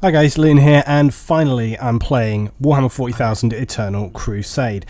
Hi guys, Lynn here, and finally I'm playing Warhammer 40,000 Eternal Crusade.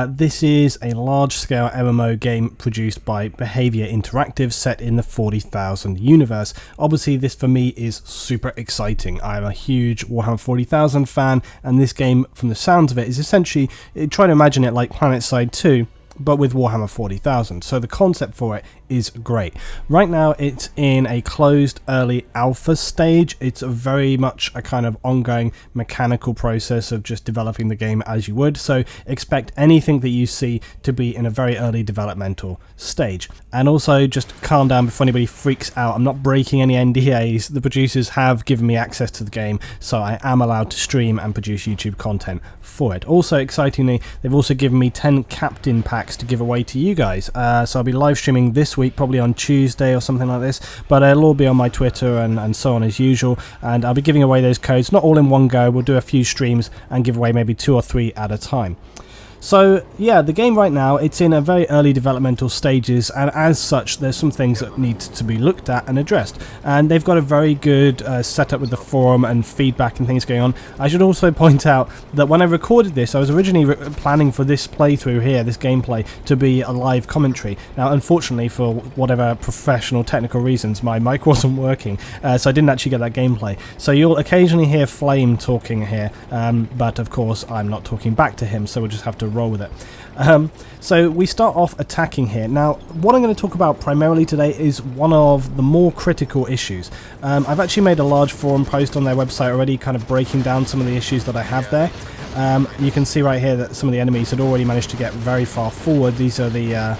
This is a large-scale MMO game produced by Behaviour Interactive set in the 40,000 universe. Obviously this for me is super exciting. I'm a huge Warhammer 40,000 fan, and this game, from the sounds of it, is essentially, try to imagine it like PlanetSide 2, but with Warhammer 40,000. So the concept for it is great. Right now it's in a closed early alpha stage. It's very much a kind of ongoing mechanical process of just developing the game as you would, so expect anything that you see to be in a very early developmental stage. And also just calm down before anybody freaks out. I'm not breaking any NDAs. The producers have given me access to the game, so I am allowed to stream and produce YouTube content for it. Also excitingly, they've also given me 10 captain packs to give away to you guys, so I'll be live streaming this week, probably on Tuesday or something like this, but it'll all be on my Twitter and so on as usual, and I'll be giving away those codes, not all in one go. We'll do a few streams and give away maybe 2 or 3 at a time. So yeah, the game right now, it's in a very early developmental stages, and as such there's some things that need to be looked at and addressed, and they've got a very good setup with the forum and feedback and things going on. I should also point out that when I recorded this, I was originally planning for this playthrough here, this gameplay, to be a live commentary. Now unfortunately, for whatever professional technical reasons, my mic wasn't working, so I didn't actually get that gameplay. So you'll occasionally hear Flame talking here, but of course I'm not talking back to him, so we'll just have to roll with it. So we start off attacking here. Now what I'm going to talk about primarily today is one of the more critical issues. I've actually made a large forum post on their website already, kind of breaking down some of the issues that I have there. You can see right here that some of the enemies had already managed to get very far forward. These are the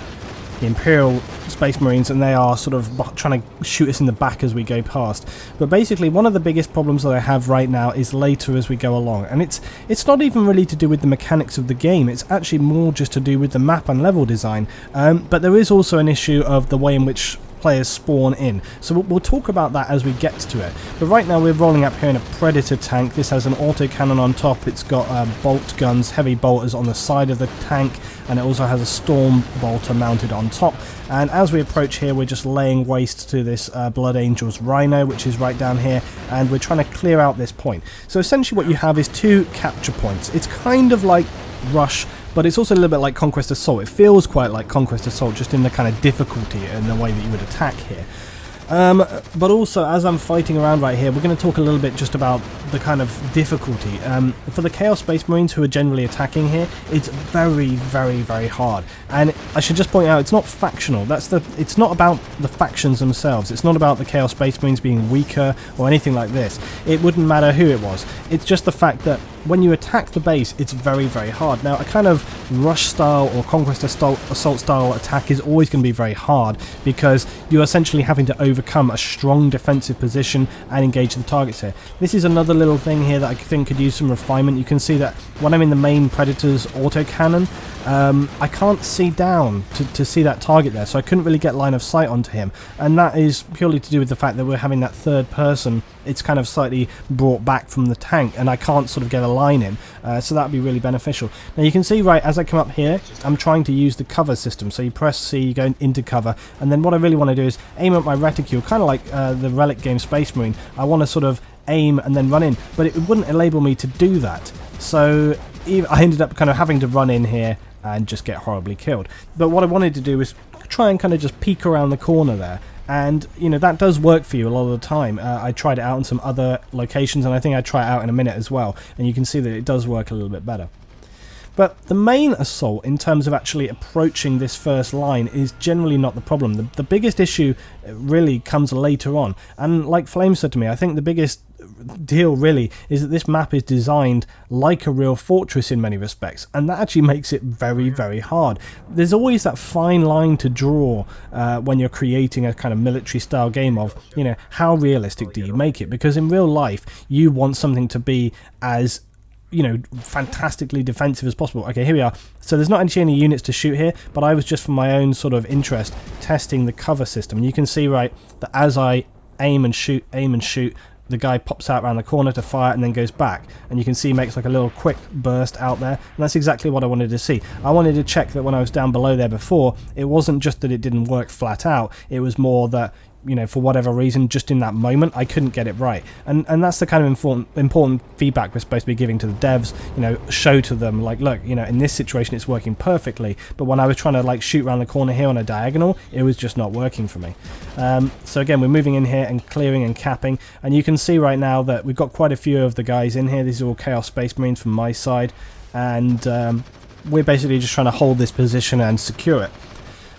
Imperial Space Marines, and they are sort of trying to shoot us in the back as we go past. But basically one of the biggest problems that I have right now is later as we go along, and it's not even really to do with the mechanics of the game. It's actually more just to do with the map and level design, but there is also an issue of the way in which players spawn in, so we'll talk about that as we get to it. But right now we're rolling up here in a Predator tank. This has an autocannon on top, it's got bolt guns, heavy bolters on the side of the tank, and it also has a storm bolter mounted on top. And as we approach here, we're just laying waste to this Blood Angel's Rhino, which is right down here, and we're trying to clear out this point. So essentially what you have is 2 capture points. It's kind of like Rush, but it's also a little bit like Conquest Assault. It feels quite like Conquest Assault, just in the kind of difficulty and the way that you would attack here. But also, as I'm fighting around right here, we're going to talk a little bit just about the kind of difficulty. For the Chaos Space Marines who are generally attacking here, it's very, very, very hard. And I should just point out, it's not factional. It's not about the factions themselves. It's not about the Chaos Space Marines being weaker or anything like this. It wouldn't matter who it was. It's just the fact that when you attack the base, it's very, very hard. Now, a kind of Rush style or Conquest Assault style attack is always going to be very hard, because you're essentially having to overcome a strong defensive position and engage the targets here. This is another little thing here that I think could use some refinement. You can see that when I'm in the main Predator's autocannon, I can't see down to see that target there, so I couldn't really get line of sight onto him, and that is purely to do with the fact that we're having that third person. It's kind of slightly brought back from the tank, and I can't sort of get a line in, so that would be really beneficial. Now you can see, right, as I come up here, I'm trying to use the cover system. So you press C, you go into cover, and then what I really want to do is aim at my reticule, kind of like the Relic game Space Marine. I want to sort of aim and then run in, but it wouldn't enable me to do that, so I ended up kind of having to run in here and just get horribly killed. But what I wanted to do was try and kind of just peek around the corner there, and you know, that does work for you a lot of the time. I tried it out in some other locations, and I think I'd try it out in a minute as well, and you can see that it does work a little bit better. But the main assault, in terms of actually approaching this first line, is generally not the problem. The biggest issue really comes later on, and like Flame said to me, I think the biggest deal really is that this map is designed like a real fortress in many respects, and that actually makes it very, very hard. There's always that fine line to draw when you're creating a kind of military style game of, you know, how realistic do you make it? Because in real life you want something to be as, you know, fantastically defensive as possible. Okay, here we are. So there's not actually any units to shoot here, but I was just for my own sort of interest testing the cover system. And you can see, right, that as I aim and shoot, the guy pops out around the corner to fire and then goes back, and you can see he makes like a little quick burst out there, and that's exactly what I wanted to see. I wanted to check that when I was down below there before, it wasn't just that it didn't work flat out, it was more that you know, for whatever reason, just in that moment, I couldn't get it right. And that's the kind of important feedback we're supposed to be giving to the devs, you know, show to them, like, look, you know, in this situation it's working perfectly, but when I was trying to, like, shoot around the corner here on a diagonal, it was just not working for me. So again, we're moving in here and clearing and capping, and you can see right now that we've got quite a few of the guys in here. These are all Chaos Space Marines from my side, and we're basically just trying to hold this position and secure it.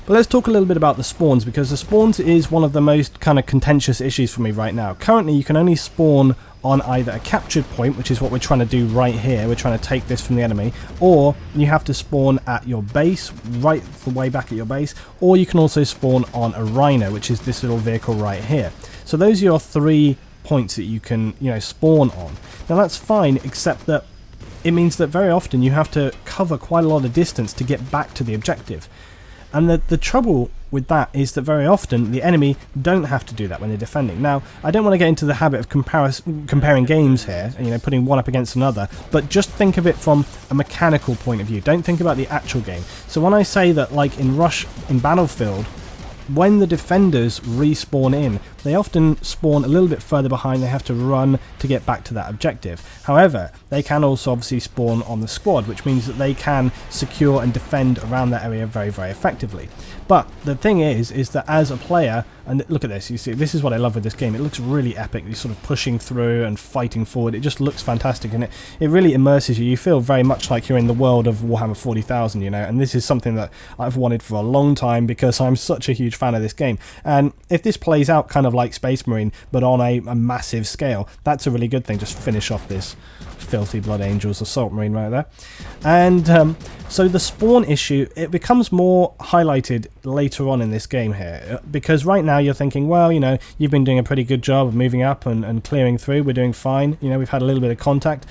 But let's talk a little bit about the spawns, because the spawns is one of the most kind of contentious issues for me right now. Currently, you can only spawn on either a captured point, which is what we're trying to do right here. We're trying to take this from the enemy, or you have to spawn at your base, right the way back at your base, or you can also spawn on a Rhino, which is this little vehicle right here. So those are your 3 points that you can, you know, spawn on. Now that's fine, except that it means that very often you have to cover quite a lot of distance to get back to the objective. And the trouble with that is that very often the enemy don't have to do that when they're defending. Now, I don't want to get into the habit of comparing games here, you know, putting one up against another, but just think of it from a mechanical point of view. Don't think about the actual game. So when I say that, like in Battlefield, when the defenders respawn in, they often spawn a little bit further behind. They have to run to get back to that objective. However, they can also obviously spawn on the squad, which means that they can secure and defend around that area very, very effectively. But the thing is that as a player, and look at this, you see, this is what I love with this game. It looks really epic. You're sort of pushing through and fighting forward. It just looks fantastic, and it really immerses you. You feel very much like you're in the world of Warhammer 40,000, you know, and this is something that I've wanted for a long time because I'm such a huge fan of this game. And if this plays out kind of like Space Marine, but on a massive scale, that's a really good thing. Just finish off this filthy Blood Angels Assault Marine right there. And so the spawn issue, it becomes more highlighted later on in this game here, because right now you're thinking, well, you know, you've been doing a pretty good job of moving up and clearing through. We're doing fine. You know, we've had a little bit of contact.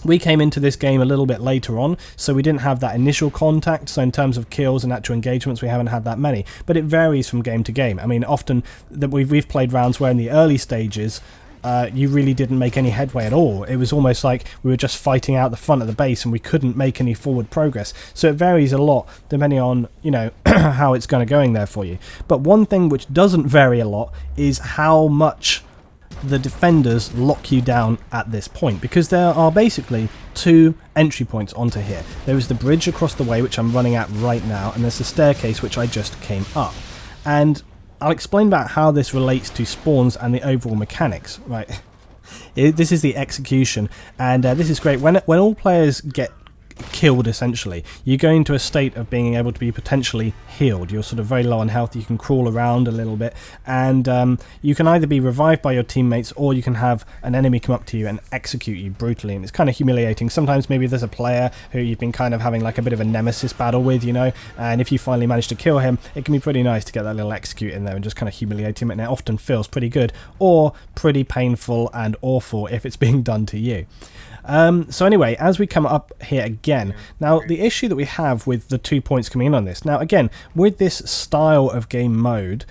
We came into this game a little bit later on, so we didn't have that initial contact. So in terms of kills and actual engagements, we haven't had that many. But it varies from game to game. I mean, often that we've played rounds where in the early stages, you really didn't make any headway at all. It was almost like we were just fighting out the front of the base and we couldn't make any forward progress. So it varies a lot depending on, you know, how it's going there for you. But one thing which doesn't vary a lot is how much the defenders lock you down at this point, because there are basically 2 entry points onto here. There is the bridge across the way, which I'm running at right now, and there's the staircase which I just came up. And I'll explain about how this relates to spawns and the overall mechanics, right? This is the execution, and this is great. When all players get killed, essentially, you go into a state of being able to be potentially healed. You're sort of very low on health. You can crawl around a little bit, and you can either be revived by your teammates, or you can have an enemy come up to you and execute you brutally, and it's kind of humiliating. Sometimes maybe there's a player who you've been kind of having like a bit of a nemesis battle with, you know, and if you finally manage to kill him, it can be pretty nice to get that little execute in there and just kind of humiliate him, and it often feels pretty good, or pretty painful and awful if it's being done to you. So anyway, as we come up here again, now the issue that we have with the 2 points coming in on this, now again, with this style of game mode,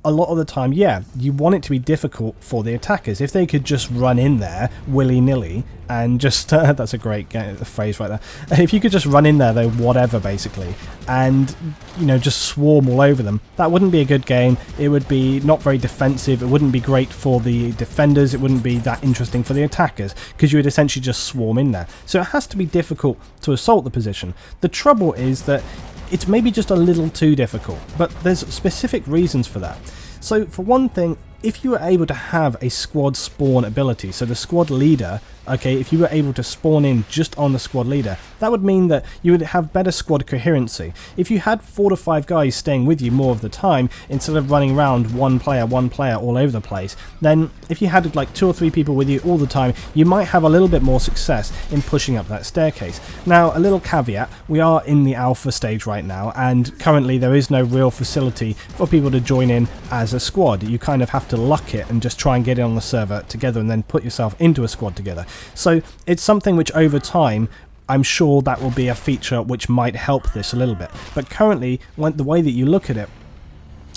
a lot of the time, yeah, you want it to be difficult for the attackers. If they could just run in there willy-nilly and just, that's a great phrase right there, if you could just run in there though, whatever basically, and, you know, just swarm all over them, that wouldn't be a good game. It would be not very defensive. It wouldn't be great for the defenders. It wouldn't be that interesting for the attackers, because you would essentially just swarm in there. So it has to be difficult to assault the position. The trouble is that it's maybe just a little too difficult, but there's specific reasons for that. So for one thing, if you were able to have a squad spawn ability, so the squad leader, okay, if you were able to spawn in just on the squad leader, that would mean that you would have better squad coherency. If you had 4 to 5 guys staying with you more of the time, instead of running around one player all over the place, then if you had like 2 or 3 people with you all the time, you might have a little bit more success in pushing up that staircase. Now, a little caveat, we are in the alpha stage right now, and currently there is no real facility for people to join in as a squad. You kind of have to luck it and just try and get it on the server together and then put yourself into a squad together. So it's something which over time, I'm sure that will be a feature which might help this a little bit. But currently, the way that you look at it,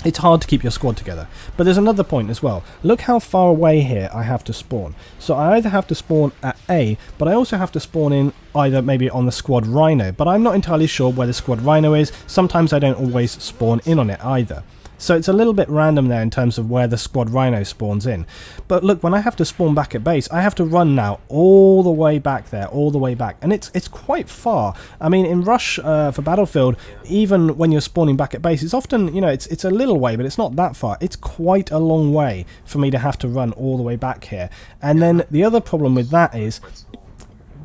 it's hard to keep your squad together. But there's another point as well. Look how far away here I have to spawn. So I either have to spawn at A, but I also have to spawn in either maybe on the squad Rhino. But I'm not entirely sure where the squad Rhino is. Sometimes I don't always spawn in on it either. So it's a little bit random there in terms of where the squad rhino spawns in. But look, when I have to spawn back at base, I have to run now all the way back there, all the way back. And it's quite far. I mean, in Rush for Battlefield, even when you're spawning back at base, it's often, you know, it's a little way, but it's not that far. It's quite a long way for me to have to run all the way back here. And then the other problem with that is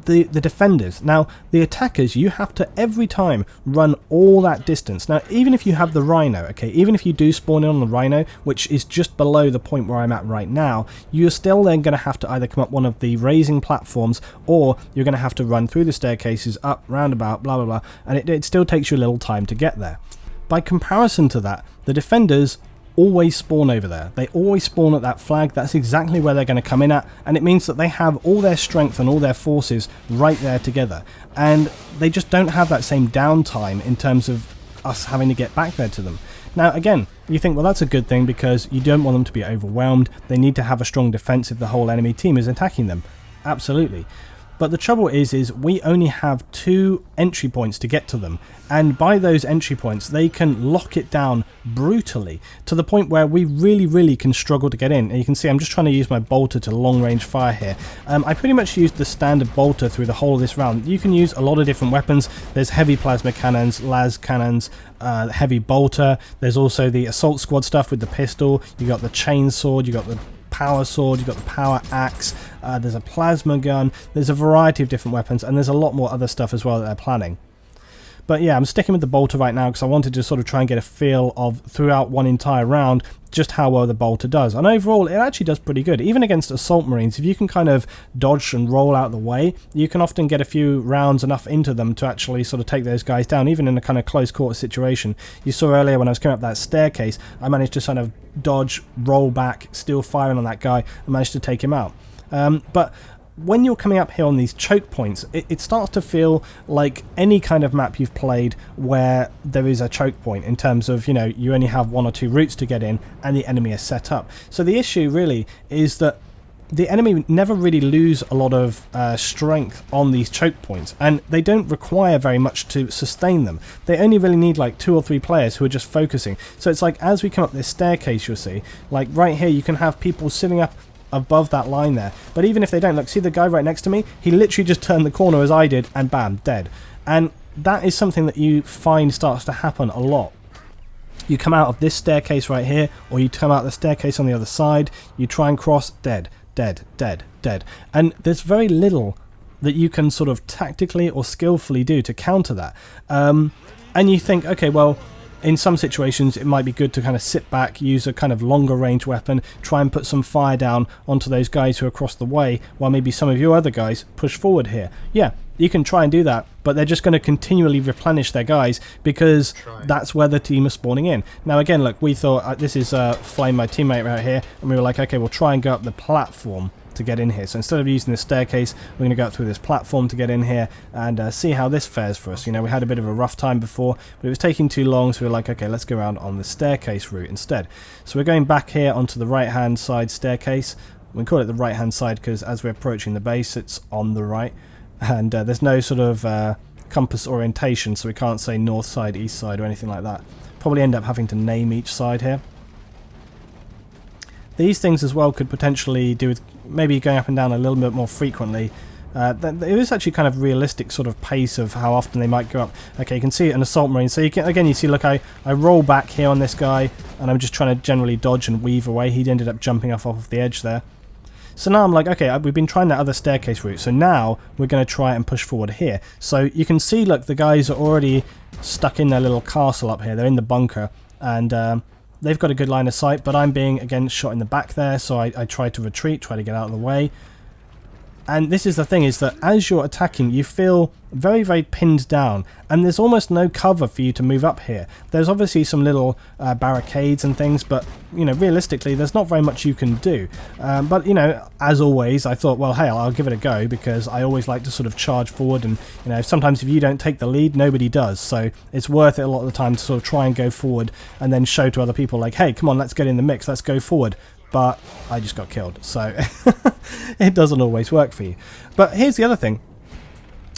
the defenders. Now, the attackers, you have to every time run all that distance. Now, even if you have the Rhino, okay, even if you do spawn in on the Rhino, which is just below the point where I'm at right now, you're still then going to have to either come up one of the raising platforms, or you're going to have to run through the staircases, up, roundabout, blah, blah, blah, and it still takes you a little time to get there. By comparison to that, the defenders always spawn over there. They always spawn at that flag. That's exactly where they're going to come in at, and it means that they have all their strength and all their forces right there together, and they just don't have that same downtime in terms of us having to get back there to them. Now again, you think, well, that's a good thing because you don't want them to be overwhelmed. They need to have a strong defense if the whole enemy team is attacking them. Absolutely. But the trouble is we only have 2 entry points to get to them, and by those entry points they can lock it down brutally to the point where we really can struggle to get in. And you can see I'm just trying to use my bolter to long range fire here. I pretty much used the standard bolter through the whole of this round. You can use a lot of different weapons. There's heavy plasma cannons, las cannons, heavy bolter. There's also the assault squad stuff with the pistol. You got the chainsword, you got the power sword, you've got the power axe, there's a plasma gun, there's a variety of different weapons, and there's a lot more other stuff as well that they're planning. But yeah, I'm sticking with the bolter right now because I wanted to sort of try and get a feel of, throughout one entire round, just how well the bolter does. And overall, it actually does pretty good. Even against assault marines, if you can kind of dodge and roll out the way, you can often get a few rounds enough into them to actually sort of take those guys down, even in a kind of close quarter situation. You saw earlier when I was coming up that staircase, I managed to sort of dodge, roll back, still firing on that guy, and managed to take him out. But when you're coming up here on these choke points, it starts to feel like any kind of map you've played where there is a choke point in terms of, you know, you only have 1 or 2 routes to get in and the enemy is set up. So the issue really is that the enemy never really lose a lot of strength on these choke points, and they don't require very much to sustain them. They only really need like 2 or 3 players who are just focusing. So it's like as we come up this staircase, you'll see, like right here you can have people sitting up above that line there, but even if they don't, look, see the guy right next to me, he literally just turned the corner as I did and bam, dead. And that is something that you find starts to happen a lot. You come out of this staircase right here, or you come out the staircase on the other side, you try and cross, dead, dead, dead, dead, and there's very little that you can sort of tactically or skillfully do to counter that. And you think, okay, well, in some situations it might be good to kind of sit back, use a kind of longer range weapon, try and put some fire down onto those guys who are across the way, while maybe some of your other guys push forward here. Yeah, you can try and do that, but they're just going to continually replenish their guys because that's where the team is spawning in. Now again, look, we thought, this is Flame, my teammate right here, and we were like, okay, we'll try and go up the platform to get in here. So instead of using the staircase, we're going to go up through this platform to get in here and see how this fares for us. You know, we had a bit of a rough time before, but it was taking too long, so we were like, okay, let's go around on the staircase route instead. So we're going back here onto the right hand side staircase. We call it the right hand side because as we're approaching the base, it's on the right, and there's no sort of compass orientation, so we can't say north side, east side, or anything like that. Probably end up having to name each side here. These things as well could potentially do with maybe going up and down a little bit more frequently. It is actually kind of realistic sort of pace of how often they might go up. Okay, you can see it an assault marine. So you can, again, you see, look, I roll back here on this guy, and I'm just trying to generally dodge and weave away. He ended up jumping off of the edge there. So now I'm like, okay, we've been trying that other staircase route, so now we're going to try and push forward here. So you can see, look, the guys are already stuck in their little castle up here. They're in the bunker, and they've got a good line of sight, but I'm being, again, shot in the back there, so I try to retreat, try to get out of the way. And this is the thing, is that as you're attacking, you feel very, very pinned down, and there's almost no cover for you to move up here. There's obviously some little barricades and things, but, you know, realistically, there's not very much you can do. But, you know, as always, I thought, well, hey, I'll give it a go, because I always like to sort of charge forward, and, you know, sometimes if you don't take the lead, nobody does. So it's worth it a lot of the time to sort of try and go forward, and then show to other people, like, hey, come on, let's get in the mix, let's go forward. But I just got killed, so it doesn't always work for you. But here's the other thing.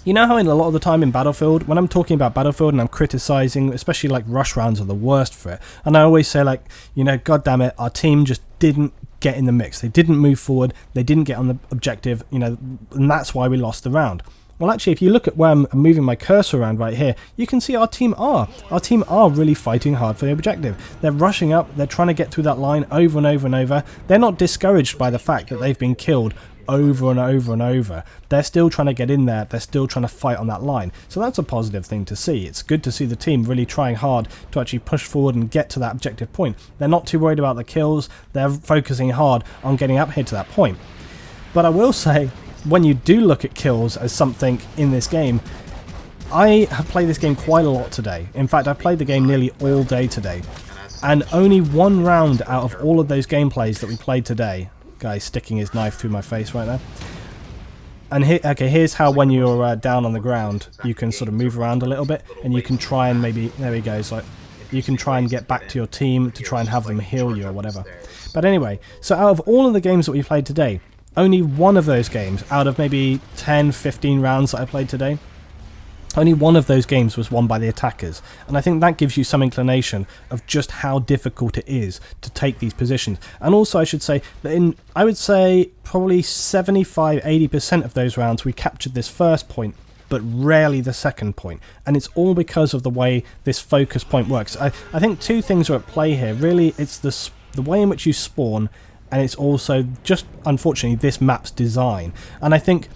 You know how in a lot of the time in Battlefield, when I'm talking about Battlefield and I'm criticizing, especially like rush rounds are the worst for it, and I always say like, you know, god damn it, our team just didn't get in the mix. They didn't move forward, they didn't get on the objective, you know, and that's why we lost the round. Well, actually, if you look at where I'm moving my cursor around right here, you can see our team are really fighting hard for the objective. They're rushing up, they're trying to get through that line over and over and over. They're not discouraged by the fact that they've been killed over and over and over. They're still trying to get in there, they're still trying to fight on that line. So that's a positive thing to see. It's good to see the team really trying hard to actually push forward and get to that objective point. They're not too worried about the kills, they're focusing hard on getting up here to that point. But I will say, when you do look at kills as something in this game, I have played this game quite a lot today. In fact, I've played the game nearly all day today. And only one round out of all of those gameplays that we played today, guy's sticking his knife through my face right now. And here, okay, here's how when you're down on the ground, you can sort of move around a little bit, and you can try and maybe, there we go, so you can try and get back to your team to try and have them heal you or whatever. But anyway, so out of all of the games that we played today, only one of those games, out of maybe 10, 15 rounds that I played today, only one of those games was won by the attackers, and I think that gives you some inclination of just how difficult it is to take these positions. And also I should say that I would say probably 75-80% of those rounds we captured this first point, but rarely the second point, and it's all because of the way this focus point works. I think two things are at play here. Really, it's the way in which you spawn, and it's also just, unfortunately, this map's design. And I think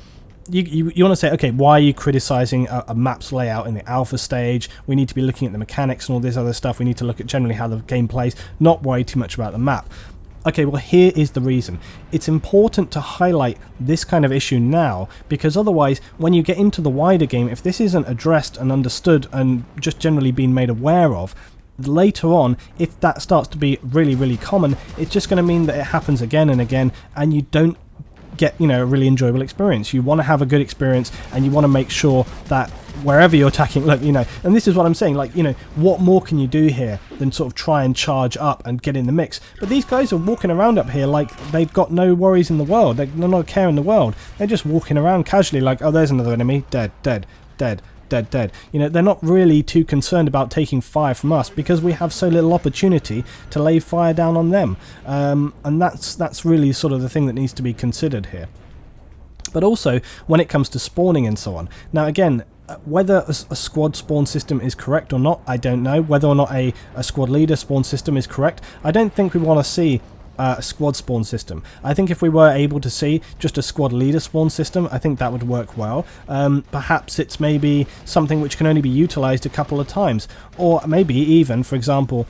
you want to say, okay, why are you criticizing a map's layout in the alpha stage? We need to be looking at the mechanics and all this other stuff. We need to look at generally how the game plays, not worry too much about the map. Okay, well, here is the reason. It's important to highlight this kind of issue now, because otherwise, when you get into the wider game, if this isn't addressed and understood and just generally being made aware of, later on, if that starts to be really, really common, it's just going to mean that it happens again and again, and you don't get, you know, a really enjoyable experience. You want to have a good experience, and you want to make sure that wherever you're attacking, look, you know, and this is what I'm saying, like, you know, what more can you do here than sort of try and charge up and get in the mix? But these guys are walking around up here like they've got no worries in the world, they're not care in the world. They're just walking around casually like, oh, there's another enemy, dead, dead, dead, dead, dead. You know, they're not really too concerned about taking fire from us because we have so little opportunity to lay fire down on them. And that's really sort of the thing that needs to be considered here. But also, when it comes to spawning and so on. Now again, whether a squad spawn system is correct or not, I don't know. Whether or not a squad leader spawn system is correct, I don't think we want to see a squad spawn system. I think if we were able to see just a squad leader spawn system, I think that would work well. Perhaps it's maybe something which can only be utilized a couple of times, or maybe even, for example,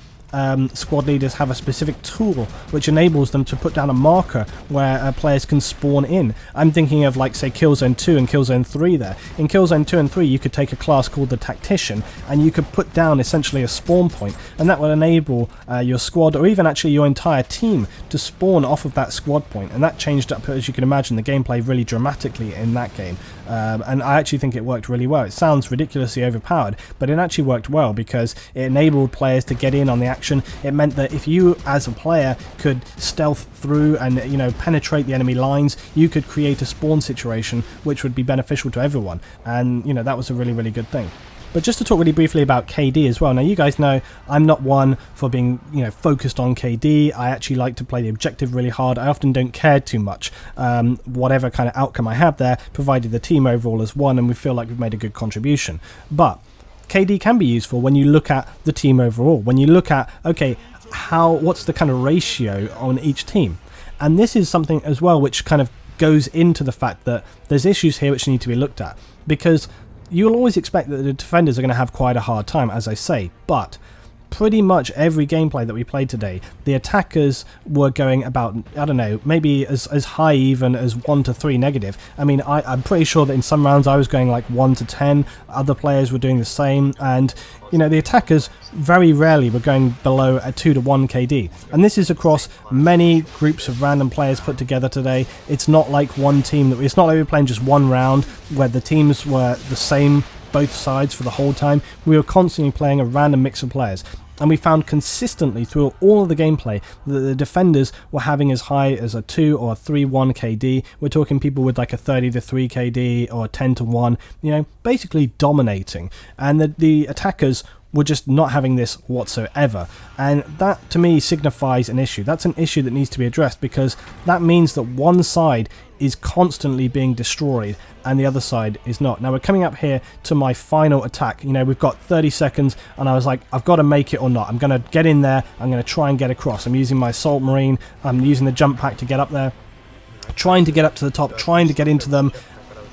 squad leaders have a specific tool which enables them to put down a marker where players can spawn in. I'm thinking of, like, say, Killzone 2 and Killzone 3 there. In Killzone 2 and 3 you could take a class called the Tactician and you could put down essentially a spawn point, and that will enable your squad, or even actually your entire team, to spawn off of that squad point, and that changed up, as you can imagine, the gameplay really dramatically in that game. And I actually think it worked really well. It sounds ridiculously overpowered, but it actually worked well because it enabled players to get in on the action. It meant that if you as a player could stealth through and, you know, penetrate the enemy lines, you could create a spawn situation which would be beneficial to everyone, and, you know, that was a really, really good thing. But just to talk really briefly about KD as well. Now, you guys know I'm not one for being, you know, focused on KD. I actually like to play the objective really hard. I often don't care too much whatever kind of outcome I have there, provided the team overall has won and we feel like we've made a good contribution. But KD can be useful when you look at the team overall. When you look at, okay, what's the kind of ratio on each team? And this is something as well which kind of goes into the fact that there's issues here which need to be looked at, because you'll always expect that the defenders are going to have quite a hard time, as I say, but pretty much every gameplay that we played today, the attackers were going about, I don't know, maybe as high even as 1 to 3 negative. I mean, I'm pretty sure that in some rounds I was going like 1 to 10, other players were doing the same, and, you know, the attackers very rarely were going below a 2 to 1 KD. And this is across many groups of random players put together today. It's not like one team, it's not like we were playing just one round where the teams were the same both sides for the whole time. We were constantly playing a random mix of players. And we found consistently through all of the gameplay that the defenders were having as high as a 2 or a 3-1 KD. We're talking people with like a 30-3 KD or a 10-1, you know, basically dominating. And the attackers were just not having this whatsoever. And that to me signifies an issue. That's an issue that needs to be addressed, because that means that one side is constantly being destroyed and the other side is not. Now we're coming up here to my final attack. You know, we've got 30 seconds and I was like, I've got to make it or not. I'm going to get in there. I'm going to try and get across. I'm using my Assault Marine. I'm using the jump pack to get up there. Trying to get up to the top, trying to get into them.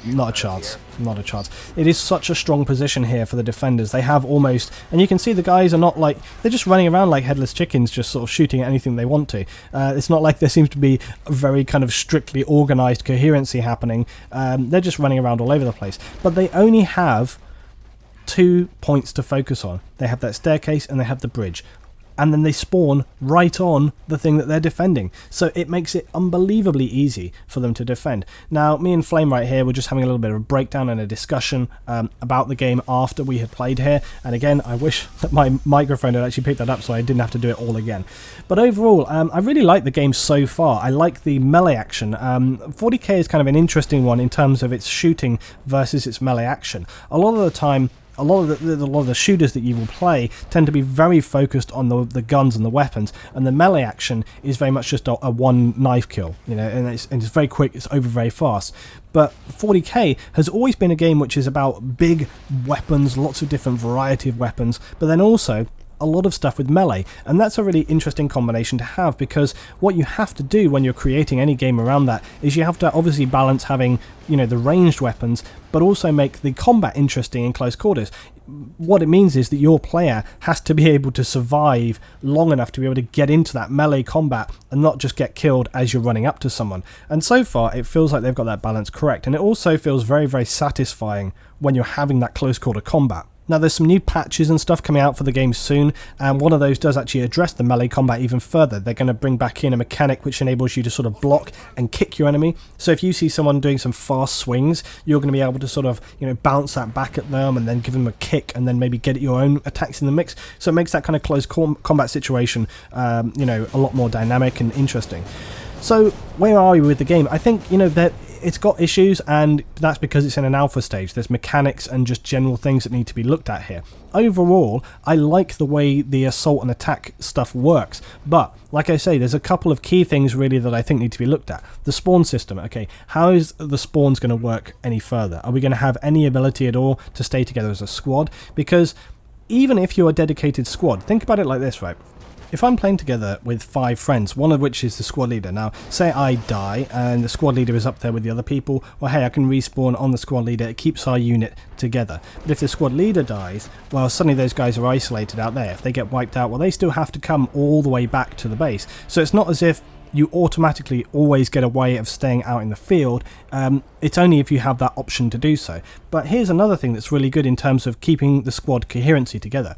Not a chance. Not a chance. It is such a strong position here for the defenders. They have almost, and you can see the guys are not like, they're just running around like headless chickens, just sort of shooting at anything they want to. It's not like there seems to be a very kind of strictly organised coherency happening. They're just running around all over the place. But they only have 2 points to focus on. They have that staircase and they have the bridge. And then they spawn right on the thing that they're defending. So it makes it unbelievably easy for them to defend. Now, me and Flame right here were just having a little bit of a breakdown and a discussion about the game after we had played here. And again, I wish that my microphone had actually picked that up so I didn't have to do it all again. But overall, I really like the game so far. I like the melee action. 40k is kind of an interesting one in terms of its shooting versus its melee action. A lot of the time, a lot of the shooters that you will play tend to be very focused on the guns and the weapons, and the melee action is very much just a one knife kill, you know, and it's very quick, it's over very fast. But 40k has always been a game which is about big weapons, lots of different variety of weapons, but then also a lot of stuff with melee, and that's a really interesting combination to have, because what you have to do when you're creating any game around that is you have to obviously balance having, you know, the ranged weapons, but also make the combat interesting in close quarters. What it means is that your player has to be able to survive long enough to be able to get into that melee combat and not just get killed as you're running up to someone. And so far it feels like they've got that balance correct, and it also feels very, very satisfying when you're having that close quarter combat. Now there's some new patches and stuff coming out for the game soon, and one of those does actually address the melee combat even further. They're going to bring back in a mechanic which enables you to sort of block and kick your enemy. So if you see someone doing some fast swings, you're going to be able to sort of, you know, bounce that back at them and then give them a kick and then maybe get your own attacks in the mix. So it makes that kind of close combat situation, you know, a lot more dynamic and interesting. So where are we with the game? I think, you know, that it's got issues, and that's because it's in an alpha stage. There's mechanics and just general things that need to be looked at here. Overall, I like the way the assault and attack stuff works, but like I say, there's a couple of key things really that I think need to be looked at. The spawn system, okay, how is the spawns going to work any further? Are we going to have any ability at all to stay together as a squad? Because even if you're a dedicated squad, think about it like this, right? If I'm playing together with 5 friends, one of which is the squad leader, now say I die and the squad leader is up there with the other people, well hey, I can respawn on the squad leader, it keeps our unit together. But if the squad leader dies, well suddenly those guys are isolated out there. If they get wiped out, well they still have to come all the way back to the base. So it's not as if you automatically always get a way of staying out in the field. It's only if you have that option to do so. But here's another thing that's really good in terms of keeping the squad coherency together.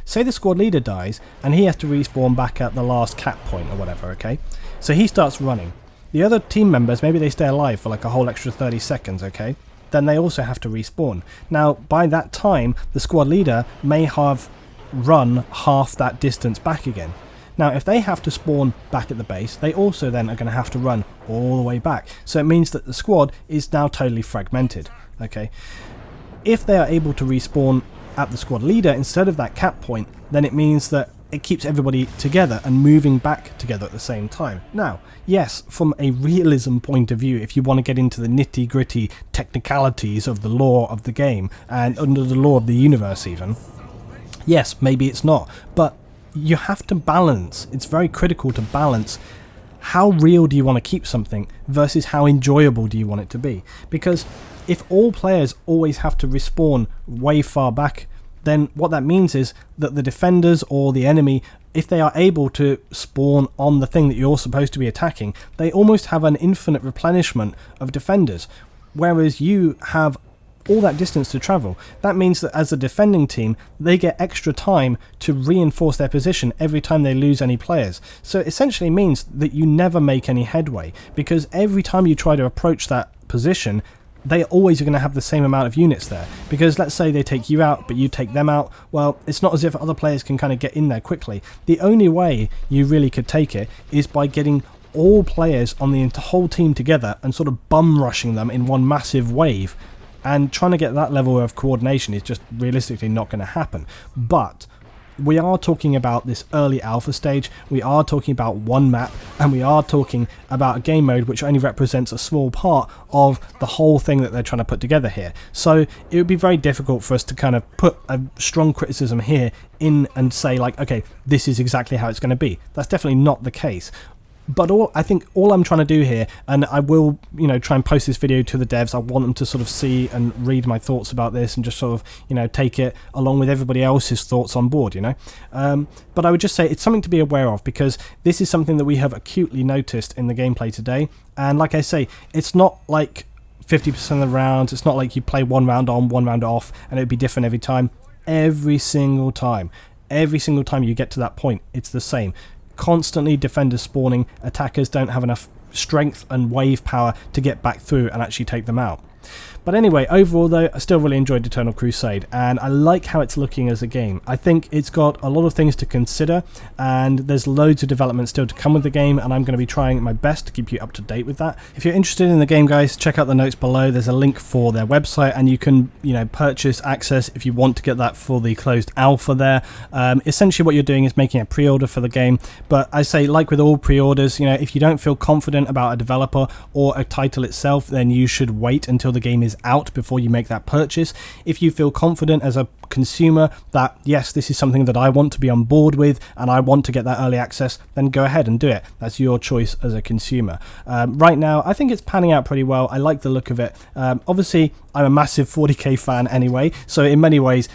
Say the squad leader dies and he has to respawn back at the last cap point or whatever, okay? So he starts running. The other team members, maybe they stay alive for like a whole extra 30 seconds, okay? Then they also have to respawn. Now, by that time, the squad leader may have run half that distance back again. Now, if they have to spawn back at the base, they also then are going to have to run all the way back. So it means that the squad is now totally fragmented, okay? If they are able to respawn at the squad leader instead of that cap point, then it means that it keeps everybody together and moving back together at the same time. Now, yes, from a realism point of view, if you want to get into the nitty-gritty technicalities of the lore of the game and under the lore of the universe even, yes, maybe it's not, but you have to balance. It's very critical to balance how real do you want to keep something versus how enjoyable do you want it to be. Because if all players always have to respawn way far back, then what that means is that the defenders or the enemy, if they are able to spawn on the thing that you're supposed to be attacking, they almost have an infinite replenishment of defenders, whereas you have all that distance to travel. That means that as a defending team, they get extra time to reinforce their position every time they lose any players. So it essentially means that you never make any headway, because every time you try to approach that position, they always are going to have the same amount of units there, because let's say they take you out but you take them out. Well, it's not as if other players can kind of get in there quickly. The only way you really could take it is by getting all players on the whole team together and sort of bum rushing them in one massive wave, and trying to get that level of coordination is just realistically not going to happen. But we are talking about this early alpha stage, we are talking about one map, and we are talking about a game mode which only represents a small part of the whole thing that they're trying to put together here. So it would be very difficult for us to kind of put a strong criticism here in and say like, okay, this is exactly how it's going to be. That's definitely not the case. But I think all I'm trying to do here, and I will, try and post this video to the devs. I want them to sort of see and read my thoughts about this and just sort of, take it along with everybody else's thoughts on board, But I would just say it's something to be aware of, because this is something that we have acutely noticed in the gameplay today. And like I say, it's not like 50% of the rounds. It's not like you play one round on, one round off, and it would be different every time. Every single time you get to that point, it's the same. Constantly defenders spawning, attackers don't have enough strength and wave power to get back through and actually take them out. But anyway, overall though, I still really enjoyed Eternal Crusade, and I like how it's looking as a game. I think it's got a lot of things to consider, and there's loads of development still to come with the game, and I'm going to be trying my best to keep you up to date with that. If you're interested in the game, guys, check out the notes below. There's a link for their website, and you can, purchase access if you want to get that for the closed alpha there. Essentially what you're doing is making a pre-order for the game, but I say, like with all pre-orders, if you don't feel confident about a developer or a title itself, then you should wait until the game is out before you make that purchase. If you feel confident as a consumer that yes, this is something that I want to be on board with and I want to get that early access, then go ahead and do it. That's your choice as a consumer. Right now I think it's panning out pretty well. I like the look of it. Obviously I'm a massive 40k fan anyway, so in many ways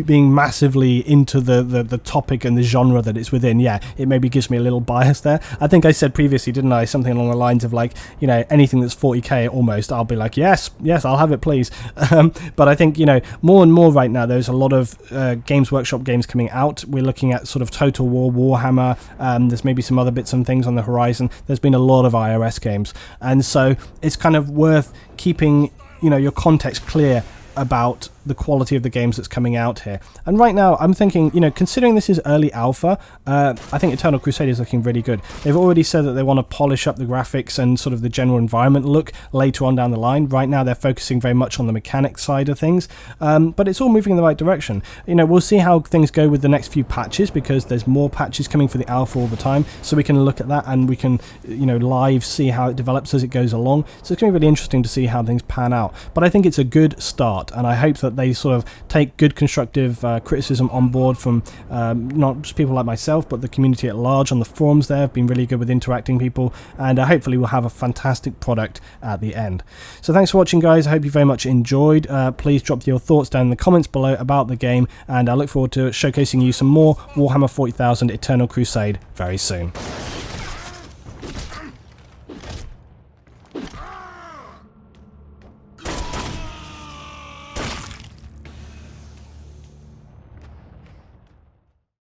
being massively into the topic and the genre that it's within, yeah, it maybe gives me a little bias there. I think I said previously, didn't I, something along the lines of like, anything that's 40k almost, I'll be like, yes, I'll have it, please. But I think, more and more right now, there's a lot of Games Workshop games coming out. We're looking at sort of Total War, Warhammer, there's maybe some other bits and things on the horizon. There's been a lot of iOS games, and so it's kind of worth keeping your context clear about the quality of the games that's coming out here. And right now I'm thinking, considering this is early alpha, I think Eternal Crusade is looking really good. They've already said that they want to polish up the graphics and sort of the general environment look later on down the line. Right now they're focusing very much on the mechanics side of things, but it's all moving in the right direction. We'll see how things go with the next few patches, because there's more patches coming for the alpha all the time, so we can look at that and we can live see how it develops as it goes along. So it's going to be really interesting to see how things pan out. But I think it's a good start, and I hope that they sort of take good constructive criticism on board from not just people like myself, but the community at large on the forums there have been really good with interacting people, and hopefully we'll have a fantastic product at the end. So thanks for watching, guys. I hope you very much enjoyed. Please drop your thoughts down in the comments below about the game, and I look forward to showcasing you some more Warhammer 40,000 Eternal Crusade very soon.